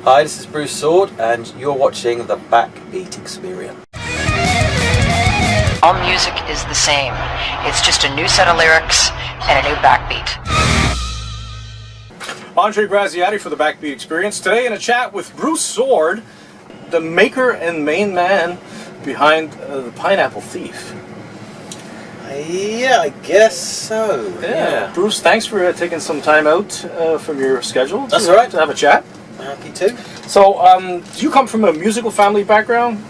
Hi, this is Bruce Soord, and you're watching the Backbeat Experience. All music is the same. It's just a new set of lyrics and a new backbeat. AndreGraziadei for the Backbeat Experience. Today in a chat with Bruce Soord, the maker and main man behind the Pineapple Thief. Yeah, I guess so. Yeah. Bruce, thanks for taking some time out from your schedule. That's all right. To have a chat. Happy to. So, do you come from a musical family background?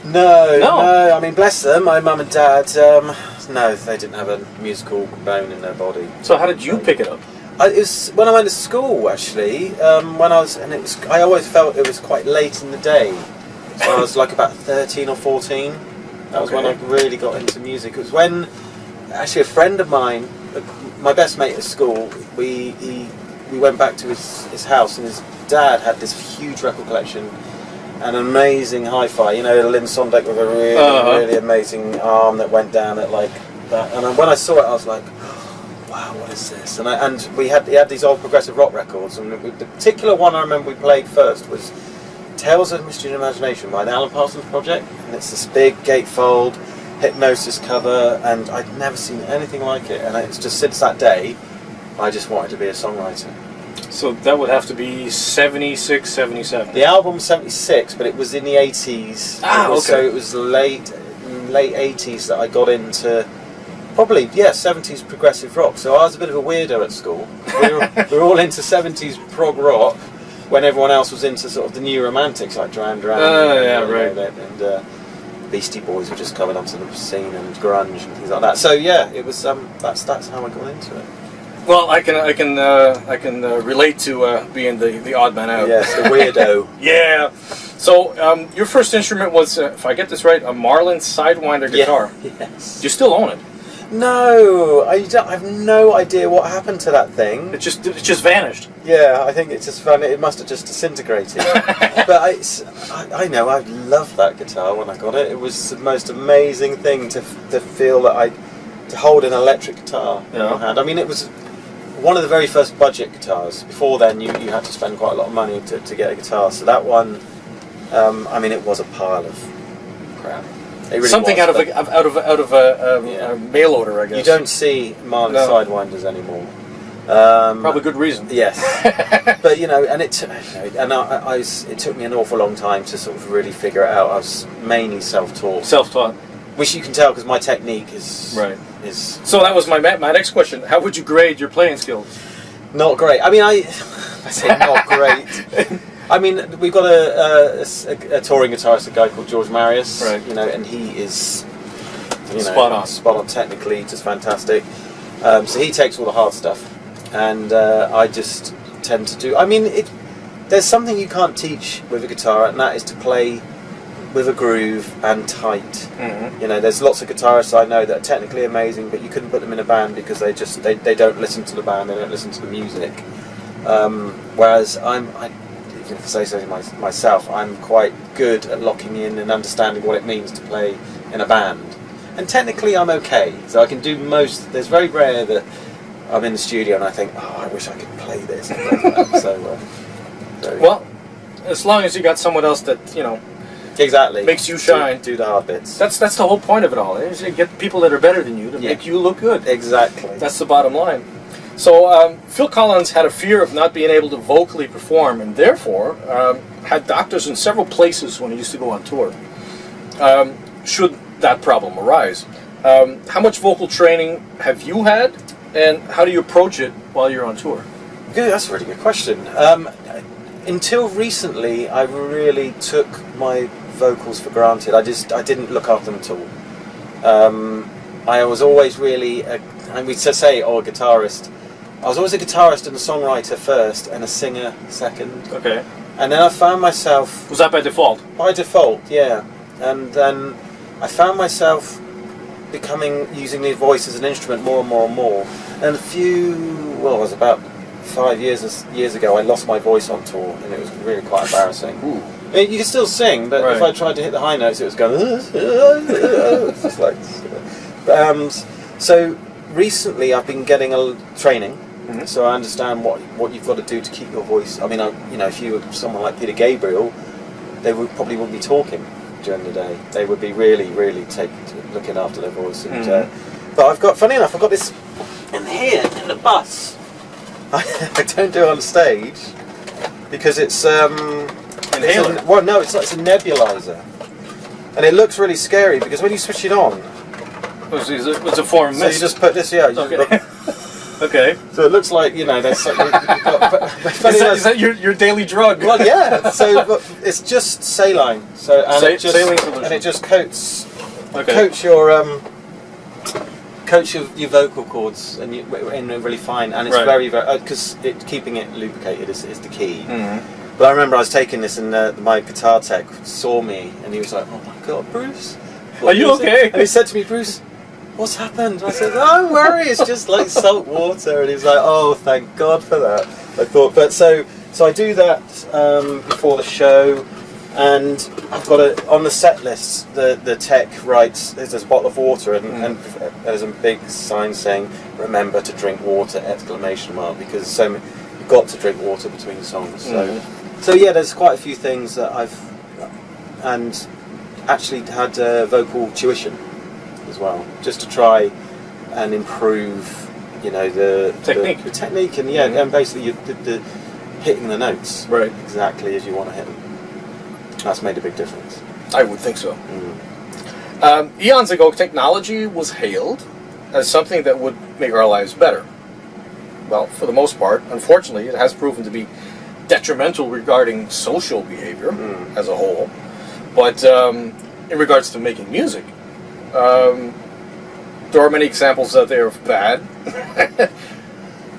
No. I mean, bless them. My mum and dad. No, they didn't have a musical bone in their body. So, how did you pick it up? It was when I went to school, actually. I always felt it was quite late in the day. So I was like about 13 or 14. That was when I really got into music. It was when, actually, a friend of mine, my best mate at school, we went back to his house, and his dad had this huge record collection and an amazing hi-fi. You know, a Lynn Sondek with a really amazing arm that went down at like that. And when I saw it, I was like, wow, what is this? And he had these old progressive rock records, and the particular one I remember we played first was Tales of Mystery and Imagination by the Alan Parsons Project, and it's this big gatefold Hypnosis cover, and I'd never seen anything like it, and it's just since that day I just wanted to be a songwriter. So that would have to be 76, 77. The album's 76, but it was in the 80s. So it was late 80s that I got into probably 70s progressive rock. So I was a bit of a weirdo at school. We were all into 70s prog rock when everyone else was into sort of the new romantics like Duran Duran. And Beastie Boys were just coming onto the scene, and grunge and things like that. So yeah, it was that's how I got into it. Well, I can relate to being the odd man out. Yes, the weirdo. Yeah. So your first instrument was, if I get this right, a Marlin Sidewinder guitar. Yes. Do you still own it? No, I have no idea what happened to that thing. It just vanished. Yeah, I think it just it must have just disintegrated. But I know I loved that guitar when I got it. It was the most amazing thing to feel that to hold an electric guitar in your hand. I mean, it was one of the very first budget guitars. Before then, you had to spend quite a lot of money to get a guitar. So that one, I mean, it was a pile of crap. It really something was, out of a mail order, I guess. You don't see Marlin Sidewinders anymore. Probably good reason. Yes, but and it took me an awful long time to sort of really figure it out. I was mainly self-taught. Self-taught. Which you can tell because my technique is right. So that was my next question. How would you grade your playing skills? Not great. I mean, I say not great. I mean, we've got a touring guitarist, a guy called George Marius, right. And he is spot on technically, just fantastic. So he takes all the hard stuff, and I just tend to do. I mean, there's something you can't teach with a guitar, and that is to play with a groove and tight. Mm-hmm. There's lots of guitarists I know that are technically amazing, but you couldn't put them in a band because they don't listen to the band, they don't listen to the music. Whereas if I say so myself, I'm quite good at locking in and understanding what it means to play in a band. And technically I'm okay, so I can do most. There's very rare that I'm in the studio and I think, I wish I could play this. Well, as long as you got someone else that, exactly makes you shine. Do the hard bits. That's the whole point of it all. Is you get people that are better than you to make you look good. Exactly. That's the bottom line. So Phil Collins had a fear of not being able to vocally perform, and therefore had doctors in several places when he used to go on tour. Should that problem arise, how much vocal training have you had, and how do you approach it while you're on tour? Good, that's a really good question. Until recently, I really took my vocals for granted. I didn't look after them at all. I was always really, and we'd say, a guitarist. I was always a guitarist and a songwriter first, and a singer second. Okay. And then I found myself... Was that by default? By default, yeah. And then I found myself using the voice as an instrument more and more and more. And it was about 5 years ago, I lost my voice on tour, and it was really quite embarrassing. Ooh. I mean, you can still sing, but if I tried to hit the high notes, it was going... It's just like... So recently I've been getting training so I understand what you've got to do to keep your voice. I mean, if you were someone like Peter Gabriel, they probably wouldn't be talking during the day. They would be really, really looking after their voice. And, but funny enough, I've got this in here in the bus. I don't do it on stage because it's inhaler. It's a nebulizer, and it looks really scary because when you switch it on, it's a form of so mist. you just put this, Okay. Okay. So it looks like, there's something. Is that your daily drug? Well, yeah. So it's just saline. So saline solution. And it just coats Okay. coats your vocal cords and in really fine, and it's Right. very because keeping it lubricated is the key. Mm-hmm. But I remember I was taking this and my guitar tech saw me and he was like, "Oh my God, Bruce, Are you okay?" And he said to me, "Bruce, what's happened?" I said, "Don't worry, it's just like salt water." And he was like, "Oh, thank God for that." I thought, but so I do that before the show, and I've got on the set list. The tech writes, there's a bottle of water, and there's a big sign saying, "Remember to drink water!" ! Because you've got to drink water between songs. So yeah, there's quite a few things that and actually had vocal tuition as well, just to try and improve, the technique, the technique, and and basically the hitting the notes right exactly as you want to hit them. That's made a big difference. I would think so. Eons ago, technology was hailed as something that would make our lives better. Well, for the most part, unfortunately, it has proven to be detrimental regarding social behavior as a whole. But in regards to making music, there are many examples out there of bad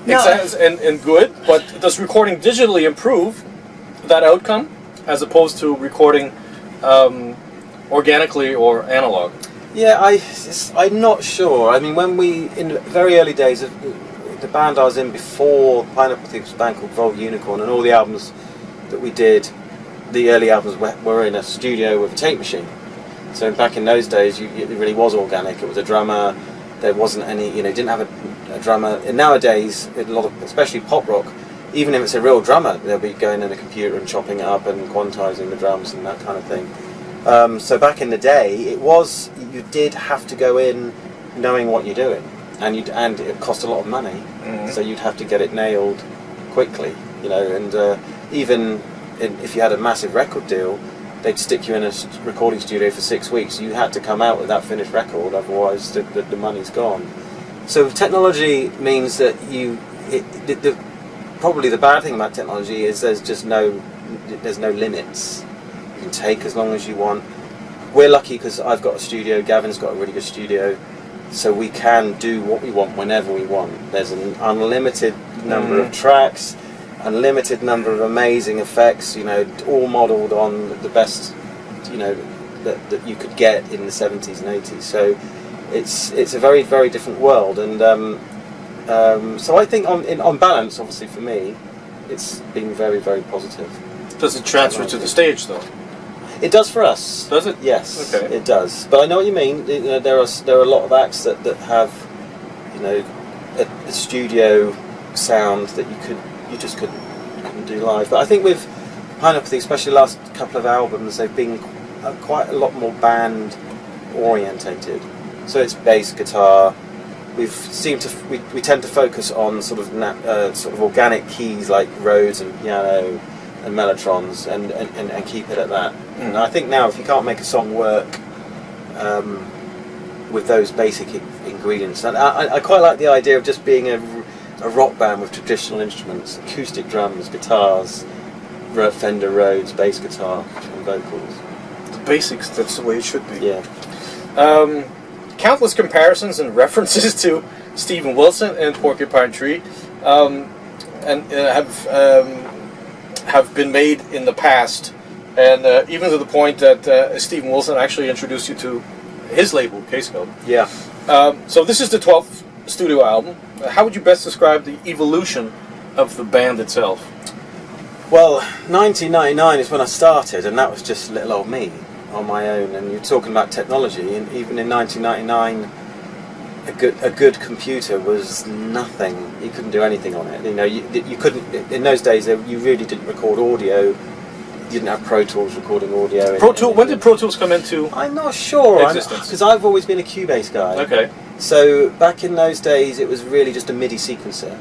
and good, but does recording digitally improve that outcome as opposed to recording organically or analog? Yeah, I'm not sure. I mean, in the very early days of the band I was in before Pineapple Thief was a band called Vol Unicorn, and all the albums that we did, the early albums were in a studio with a tape machine. So back in those days, it really was organic. It was a drummer. There wasn't any, didn't have a drummer. And nowadays, a lot of, especially pop rock, even if it's a real drummer, they'll be going in a computer and chopping it up and quantizing the drums and that kind of thing. So back in the day, you did have to go in knowing what you're doing, and it cost a lot of money. So you'd have to get it nailed quickly, and even if you had a massive record deal, they'd stick you in a recording studio for 6 weeks. You had to come out with that finished record, otherwise the money's gone. So technology means that probably the bad thing about technology is there's no limits. You can take as long as you want. We're lucky because I've got a studio, Gavin's got a really good studio, so we can do what we want whenever we want. There's an unlimited number of tracks, unlimited number of amazing effects, all modelled on the best, that you could get in the 70s and 80s. So it's a very, very different world, and so I think on balance, obviously for me, it's been very, very positive. Does it transfer to the stage though? It does for us. Does it? Yes, okay. It does. But I know what you mean. There are a lot of acts that have, a studio sound that you just couldn't do live. But I think with Pineapple Thief, especially the last couple of albums, they've been quite a lot more band orientated. So it's bass guitar. We tend to focus on sort of organic keys like Rhodes and piano and mellotrons, and keep it at that. And I think now, if you can't make a song work with those basic ingredients, and I quite like the idea of just being a rock band with traditional instruments, acoustic drums, guitars, Fender Rhodes, bass guitar, and vocals. The basics, that's the way it should be. Yeah. Countless comparisons and references to Steven Wilson and Porcupine Tree have been made in the past, and even to the point that Steven Wilson actually introduced you to his label, Case Code. Yeah. So this is the 12th studio album. How would you best describe the evolution of the band itself? Well, 1999 is when I started, and that was just little old me on my own. And you're talking about technology, and even in 1999, a good computer was nothing. You couldn't do anything on it. You know, you couldn't. In those days, you really didn't record audio. You didn't have Pro Tools recording audio. When did Pro Tools come into? I'm not sure. Existence? Because I've always been a Cubase guy. Okay. So back in those days, it was really just a MIDI sequencer,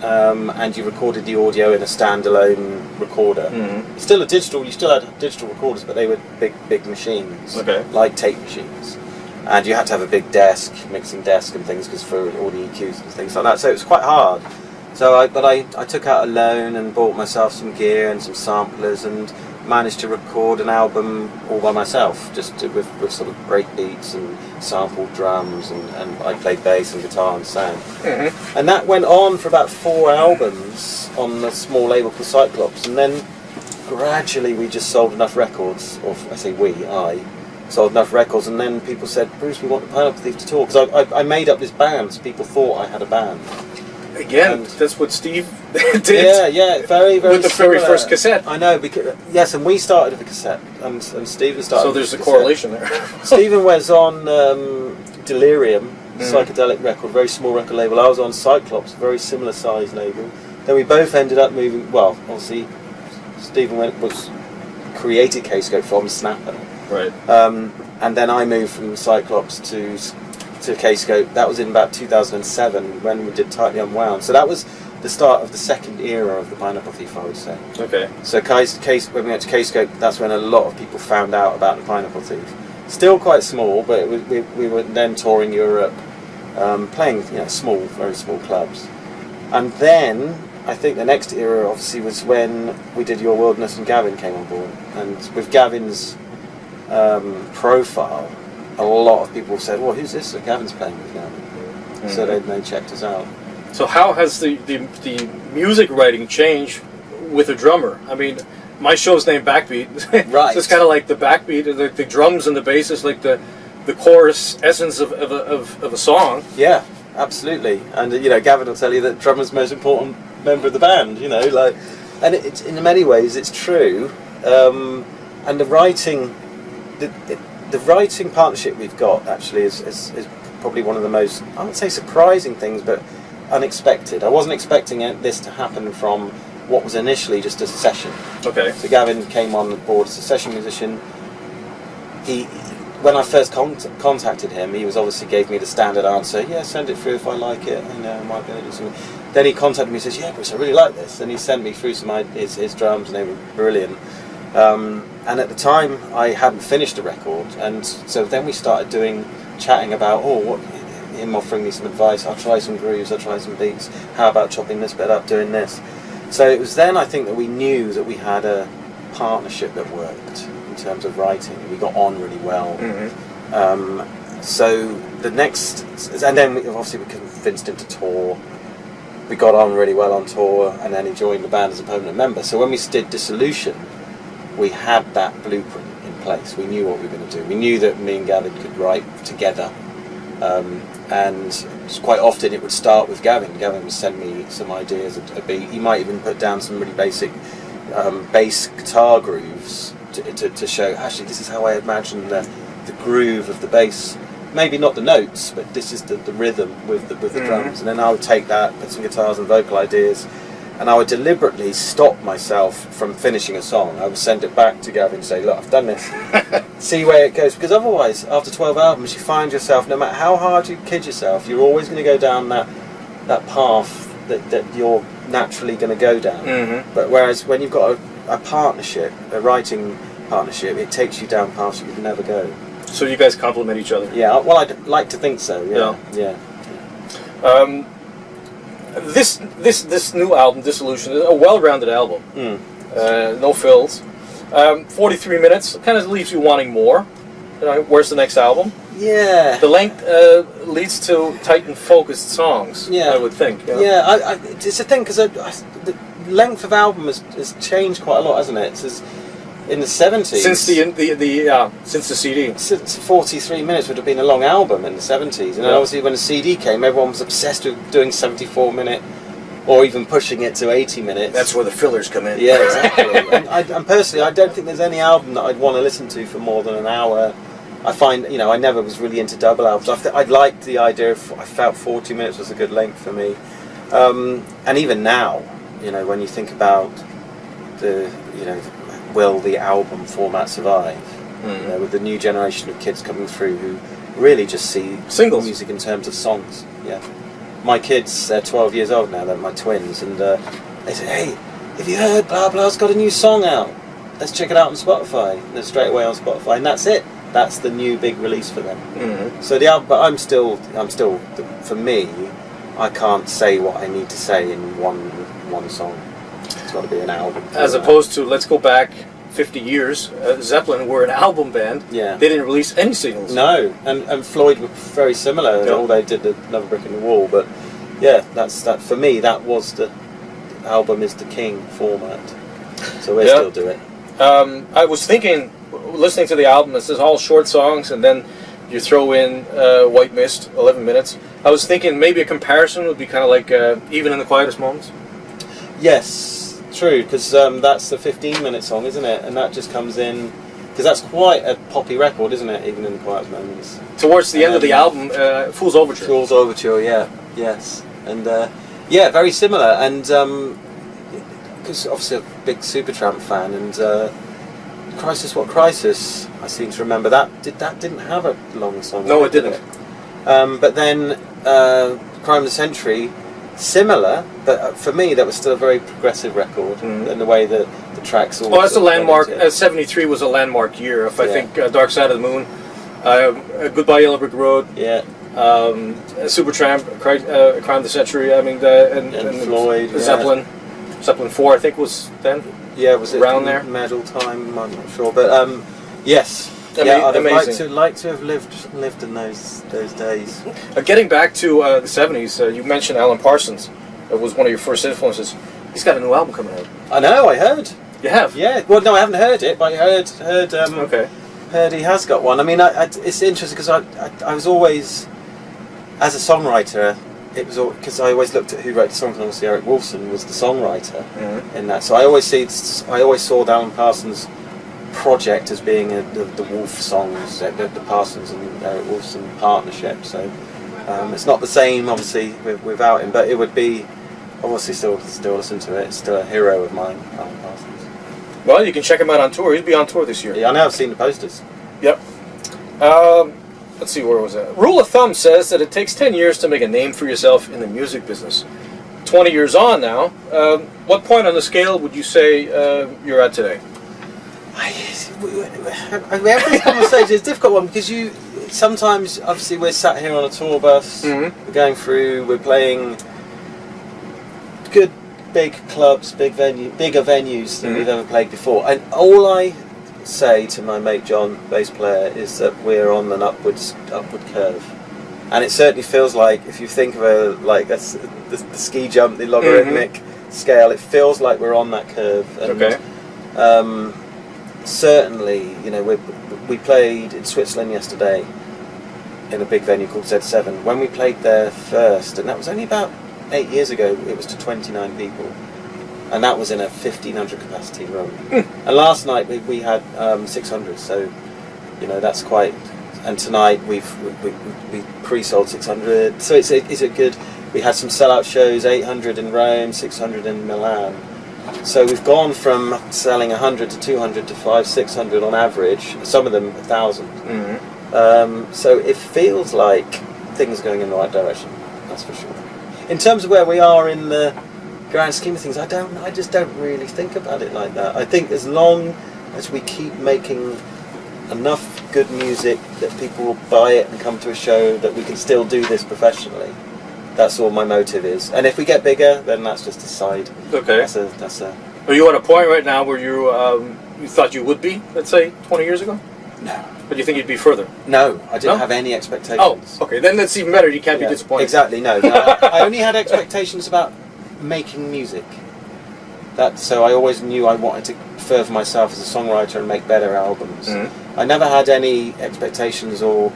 and you recorded the audio in a standalone recorder. Mm-hmm. Still a digital. You still had digital recorders, but they were big machines, okay, like tape machines. And you had to have a big desk, mixing desk and things, because for all the EQs and things like that. So it was quite hard. So I took out a loan and bought myself some gear and some samplers and managed to record an album all by myself, just with sort of break beats and sampled drums, and I played bass and guitar and sang. Mm-hmm. And that went on for about 4 albums on a small label called Cyclops, and then gradually we just sold enough records, or I say I sold enough records, and then people said, Bruce, we want the Pineapple Thief to tour, because I made up this band, so people thought I had a band. Again, that's what Steve did. Yeah, very with the similar. very first cassette. I know, because yes, and we started with a cassette, and Stephen started. So with there's a a cassette. correlation there. Stephen was on Delirium, psychedelic record, very small record label. I was on Cyclops, very similar size label. Then we both ended up moving. Well, obviously, Stephen created Kscope from Snapper. Right. And then I moved from Cyclops to Kscope. That was in about 2007 when we did Tightly Unwound. So that was the start of the second era of the Pineapple Thief, I would say. Okay. So when we went to Kscope, that's when a lot of people found out about the Pineapple Thief. Still quite small, but we were then touring Europe, playing small, very small clubs. And then I think the next era obviously was when we did Your Wilderness and Gavin came on board. And with Gavin's profile, a lot of people said, well, who's this that Gavin's playing with now? Mm-hmm. So they checked us out. So how has the music writing changed with a drummer? I mean, my show's named Backbeat. Right. So it's kind of like the backbeat, the drums and the bass is like the chorus essence of a song. Yeah, absolutely. And Gavin will tell you that drummer's the most important member of the band, and it's in many ways it's true. And the writing partnership we've got actually is probably one of the most, I wouldn't say surprising things, but unexpected. I wasn't expecting this to happen from what was initially just a session. Okay. So Gavin came on board as a session musician. When I first contacted him, he was obviously gave me the standard answer, yeah, send it through if I like it, I might be able to do something. Then he contacted me and says, yeah, Bruce, I really like this. And he sent me through his drums, and they were brilliant. And at the time, I hadn't finished a record, and so then we started chatting about, him offering me some advice. I'll try some grooves, I'll try some beats. How about chopping this bit up, doing this? So it was then I think that we knew that we had a partnership that worked in terms of writing. We got on really well. Mm-hmm. So the next, and then we convinced him to tour. We got on really well on tour, and then he joined the band as a permanent member. So when we did Dissolution, we had that blueprint in place. We knew what we were going to do. We knew that me and Gavin could write together. And quite often it would start with Gavin. Gavin would send me some ideas, a beat. He might even put down some really basic bass guitar grooves to show, actually, this is how I imagine the groove of the bass. Maybe not the notes, but this is the rhythm with the drums. And then I would take that, put some guitars and vocal ideas, and I would deliberately stop myself from finishing a song. I would send it back to Gavin and say, look, I've done this. See where it goes. Because otherwise, after 12 albums, you find yourself, no matter how hard you kid yourself, you're always going to go down that path that you're naturally going to go down. Mm-hmm. But whereas when you've got a partnership, a writing partnership, it takes you down paths you could never go. So you guys complement each other? Yeah, well, I'd like to think so, yeah. This new album, Dissolution, is a well-rounded album. No fills. 43 minutes, kind of leaves you wanting more. Where's the next album? Yeah. The length leads to tight and focused songs, I would think. Yeah, it's a thing, because the length of album has changed quite a lot, hasn't it? It's in the 70s. Since the CD. Since 43 minutes would have been a long album in the 70s. And obviously when the CD came, everyone was obsessed with doing 74-minute, or even pushing it to 80 minutes. That's where the fillers come in. Yeah, exactly. and personally, I don't think there's any album that I'd want to listen to for more than an hour I find, you know, I never was really into double albums. I liked the idea of, I felt 40 minutes was a good length for me. And even now, you know, when you think about the, you know, will the album format survive? You know, with the new generation of kids coming through who really just see Singles. music in terms of songs. Yeah. My kids, they're 12 years old now, they're my twins, and they say, hey, have you heard blah blah's got a new song out? Let's check it out on Spotify. And they're straight away on Spotify, and that's it. That's the new big release for them. So the album, but I'm still, for me, I can't say what I need to say in one song. It's got to be an album. As opposed to, let's go back 50 years, Zeppelin were an album band. Yeah. They didn't release any singles. No, and Floyd were very similar. Yeah. All they did Another Brick in the Wall, but yeah, that's that for me. That was the album is the king format. So we still do it. I was thinking, listening to the album, it says all short songs, and then you throw in White Mist, 11 minutes. I was thinking maybe a comparison would be kind of like Even in the Quietest Moments. Yes, true, because that's the 15-minute song, isn't it? And that just comes in, because that's quite a poppy record, isn't it? Even in the Quiet Moments. Towards the end of the album, Fool's Overture. Fool's Overture, yeah, yes, and yeah, very similar, and because obviously a big Supertramp fan, and Crisis What Crisis, I seem to remember that didn't have a long song. No, it didn't. But then Crime of the Century, similar, but for me that was still a very progressive record, in the way that the tracks all. Well, that's a landmark. 73 was a landmark year. If I think Dark Side of the Moon, Goodbye Yellow Brick Road, Supertramp, Crime of the Century. I mean, and Floyd, Zeppelin, Zeppelin 4, I think was then. Yeah, was it around there? Medal time? I'm not sure, but yes. Amazing. I'd have liked to have lived in those days. Getting back to the 70s, you mentioned Alan Parsons. It was one of your first influences. He's got a new album coming out. I know. I heard. You have? Yeah. Well, no, I haven't heard it, but I heard. Okay. Heard he has got one. I mean, it's interesting because I was always, as a songwriter, it was because I always looked at who wrote the songs, and obviously Eric Woolfson was the songwriter in that. So I always saw the Alan Parsons project as being the Wolf songs, the Parsons and Eric Woolfson partnership. So it's not the same, obviously, without him, but it would be obviously still listen to it. It's still a hero of mine, Alan Parsons. Well, you can check him out on tour. He'll be on tour this year. Yeah, I know. I've seen the posters. Yep. Let's see, where was that? Rule of thumb says that it takes 10 years to make a name for yourself in the music business. 20 years on now, what point on the scale would you say you're at today? Every conversation is a difficult one because sometimes, obviously, we're sat here on a tour bus, we're going through, we're playing good big clubs, bigger venues than we've ever played before. And all I say to my mate John, bass player, is that we're on an upward curve. And it certainly feels like, if you think of the ski jump, the logarithmic scale, it feels like we're on that curve. And, okay. Certainly, you know, we played in Switzerland yesterday in a big venue called Z7. When we played there first, and that was only about 8 years ago, it was to 29 people. And that was in a 1,500 capacity room. And last night we had 600, so, you know, that's quite... And tonight we pre-sold 600, so it's a good... We had some sellout shows, 800 in Rome, 600 in Milan. So we've gone from selling 100 to 200 to 500-600 on average, some of them 1,000. So it feels like things are going in the right direction, that's for sure. In terms of where we are in the grand scheme of things, I just don't really think about it like that. I think as long as we keep making enough good music that people will buy it and come to a show, that we can still do this professionally. That's all my motive is. And if we get bigger, then that's just a side. Okay. That's a. Are you at a point right now where you thought you would be, let's say, 20 years ago? No. But you think you'd be further? No, I didn't have any expectations. Oh, okay. Then that's even better. You can't be disappointed. Exactly. No. I only had expectations about making music. So I always knew I wanted to further myself as a songwriter and make better albums. I never had any expectations that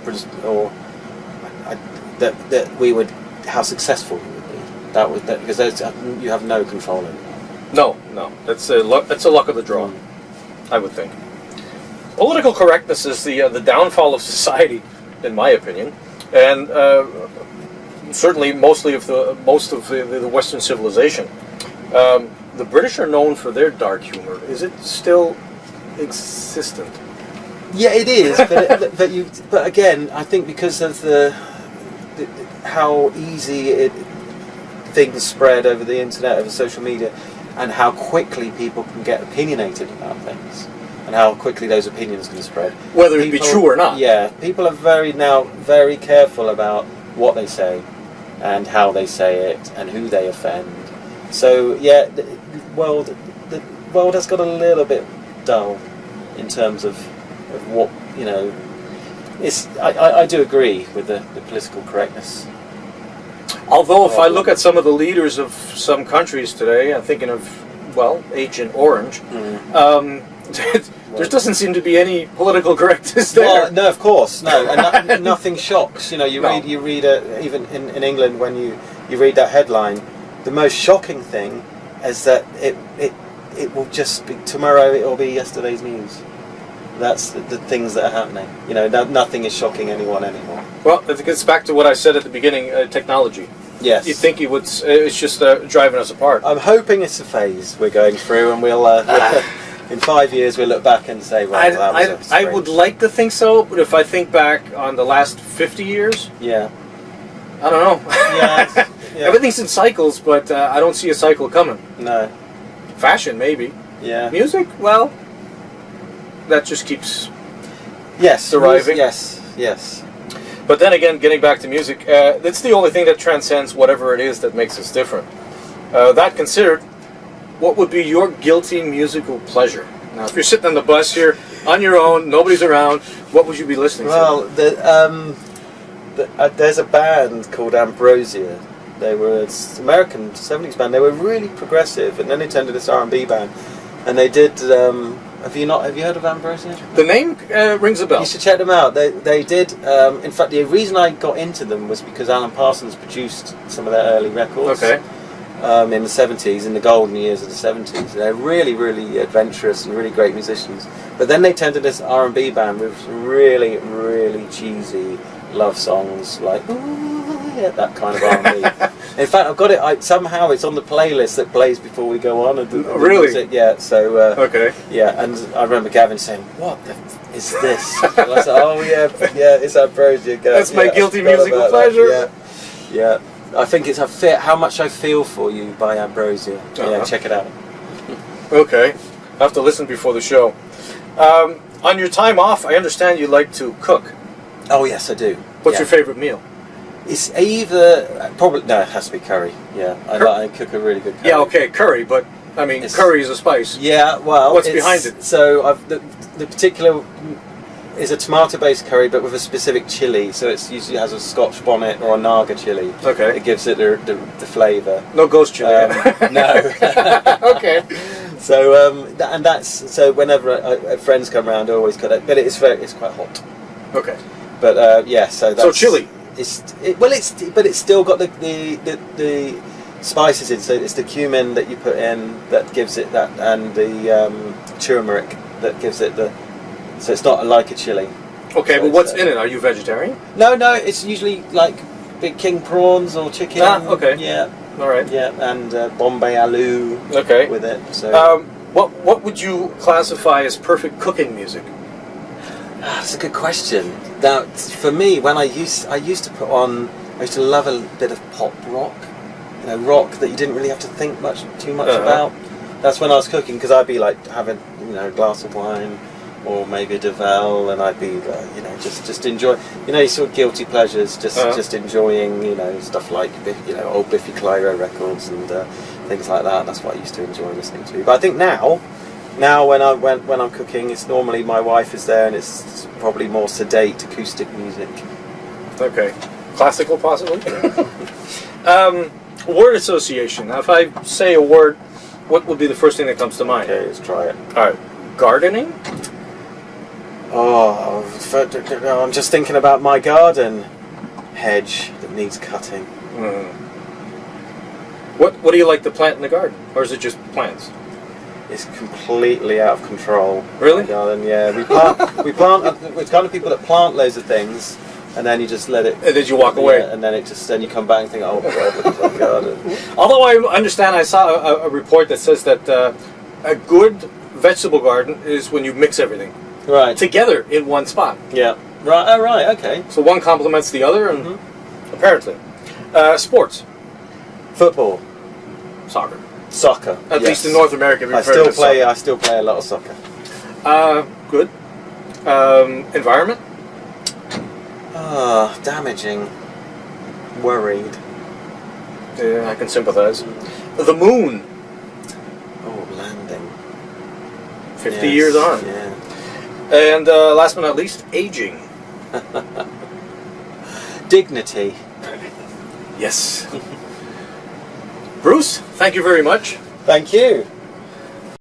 we would, how successful we would be. Because you have no control over that. No. That's a luck of the draw, I would think. Political correctness is the downfall of society, in my opinion, and certainly most of the Western civilization. The British are known for their dark humor. Is it still existent? Yeah, it is, but again, I think because of how easy things spread over the internet, over social media, and how quickly people can get opinionated about things, and how quickly those opinions can spread. Whether it be true or not. Yeah, people are very careful about what they say, and how they say it, and who they offend. So yeah, the world has got a little bit dull in terms of what, you know. I do agree with the political correctness. Although if I look at some of the leaders of some countries today, I'm thinking of, well, Agent Orange, there doesn't seem to be any political correctness there. Well, no, of course, no, and nothing shocks. You know, you read even in England, when you read that headline, the most shocking thing is that it will just be tomorrow. It will be yesterday's news. That's the things that are happening. You know, nothing is shocking anyone anymore. Well, it gets back to what I said at the beginning: technology. Yes. You think it's just driving us apart. I'm hoping it's a phase we're going through, and we'll in 5 years we'll look back and say, well, that was I would like to think so, but if I think back on the last 50 years, yeah, I don't know. Yeah. Everything's in cycles, but I don't see a cycle coming. No. Fashion, maybe. Yeah. Music, well, that just keeps deriving. Yes. Yes. But then again, getting back to music, that's the only thing that transcends whatever it is that makes us different. That considered, what would be your guilty musical pleasure? Now, if you're sitting on the bus here on your own, nobody's around, what would you be listening to? Well, there's a band called Ambrosia. They were an American 70s band. They were really progressive, and then they turned into this R&B band. And they did. Have you heard of Ambrosia? The name rings a bell. You should check them out. They did. In fact, the reason I got into them was because Alan Parsons produced some of their early records. Okay. In the 70s, in the golden years of the 70s. They're really, really adventurous and really great musicians. But then they turned to this R&B band with some really, really cheesy love songs, like that kind of R&B. In fact, I've got it. Somehow it's on the playlist that plays before we go on. And really? Music. Yeah. So. Okay. Yeah, and I remember Gavin saying, "What the is this?" And I said, "Oh yeah, it's Ambrosia." That's my guilty musical pleasure. Yeah. I think it's How Much I Feel For You by Ambrosia. Yeah, check it out. Okay. I have to listen before the show. On your time off, I understand you like to cook. Oh yes, I do. What's your favorite meal? It's either it has to be curry. Yeah, I cook a really good curry. Yeah, okay, curry, but I mean, curry is a spice. Yeah, well, what's behind it? So the particular is a tomato-based curry, but with a specific chili. So it usually has a Scotch bonnet or a Naga chili. Okay, it gives it the flavour. No ghost chili. No. Okay. So so whenever friends come around, I always cut it, but it's quite hot. Okay. But so chili. It's still got the spices in. So it's the cumin that you put in that gives it that, and the turmeric that gives it the. So it's not like a chili. Okay, but what's in it? Are you vegetarian? No, it's usually like big king prawns or chicken. Okay. Yeah. All right. Yeah, and Bombay aloo. Okay. With it. So. What would you classify as perfect cooking music? That's a good question. Now, for me, when I used to put on, I used to love a bit of pop rock. You know, rock that you didn't really have to think too much about. That's when I was cooking, because I'd be like having a glass of wine, or maybe a Duvel, and I'd be just enjoy. You sort of guilty pleasures, just enjoying stuff like old Biffy Clyro records and things like that. That's what I used to enjoy listening to. But I think now when I'm cooking, it's normally my wife is there, and it's probably more sedate acoustic music. Okay, classical possibly. Word association. Now, if I say a word, what would be the first thing that comes to mind? Okay, let's try it. All right, gardening. Oh, I'm just thinking about my garden hedge that needs cutting. What do you like to plant in the garden, or is it just plants? is completely out of control. Really? Garden, yeah. We plant. We're kind of people that plant loads of things, and then you just let it. And then you walk away. And then then you come back and think, oh God, look at that garden. Although I understand, I saw a report that says that a good vegetable garden is when you mix everything Right. together in one spot. Yeah. Right. Oh, right. Okay. So one complements the other, and apparently, sports, Football, soccer. soccer. At yes. least in North America, we've I heard still of play. soccer. I still play a lot of soccer. Good. Environment. Damaging. Worried. Yeah, I can sympathize. The moon. Oh, landing. 50 Yes, years on. Yeah. And last but not least, aging. Dignity. Yes. Bruce, thank you very much. Thank you.